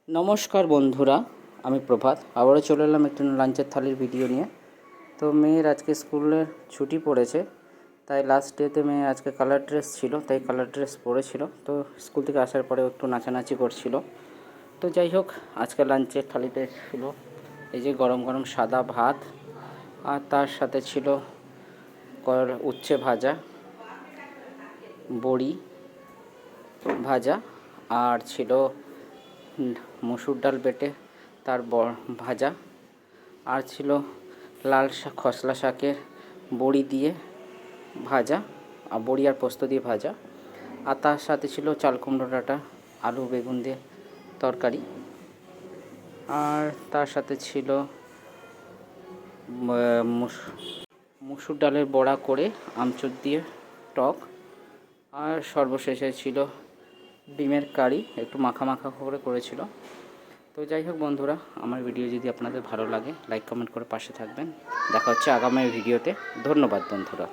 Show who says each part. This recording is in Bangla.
Speaker 1: নমস্কার বন্ধুরা, আমি প্রভাত আবারও চলে এলাম একটু লাঞ্চের থালির ভিডিও নিয়ে। তো মেয়ের আজকে স্কুলের ছুটি পড়েছে, তাই লাস্ট ডেতে মেয়ে আজকে কালার ড্রেস ছিল, তাই কালার ড্রেস পরেছিল। তো স্কুল থেকে আসার পরে একটু নাচানাচি করছিল। তো যাই হোক, আজকে লাঞ্চের থালিতে ছিল এই যে গরম গরম সাদা ভাত, আর তার সাথে ছিল উচ্ছে ভাজা, বড়ি ভাজা, আর ছিল মসুর ডাল বেটে তার ভাজা, আর ছিল লাল শাক, খসলা শাকের বড়ি দিয়ে ভাজা, আর বড়ি আর পোস্ত দিয়ে ভাজা, আর তার সাথে ছিল চাল কুমড়ো ডাঁটা আলু বেগুন দিয়ে তরকারি, আর তার সাথে ছিল মুসুর ডালের বড়া করে আমচুর দিয়ে টক, আর সর্বশেষে ছিল ডিমের কারি, একটু মাখা মাখা করে করেছিল। তো যাই হোক বন্ধুরা, আমার ভিডিও যদি আপনাদের ভালো লাগে লাইক কমেন্ট করে পাশে থাকবেন। দেখা হচ্ছে আগামী ভিডিওতে। ধন্যবাদ বন্ধুরা।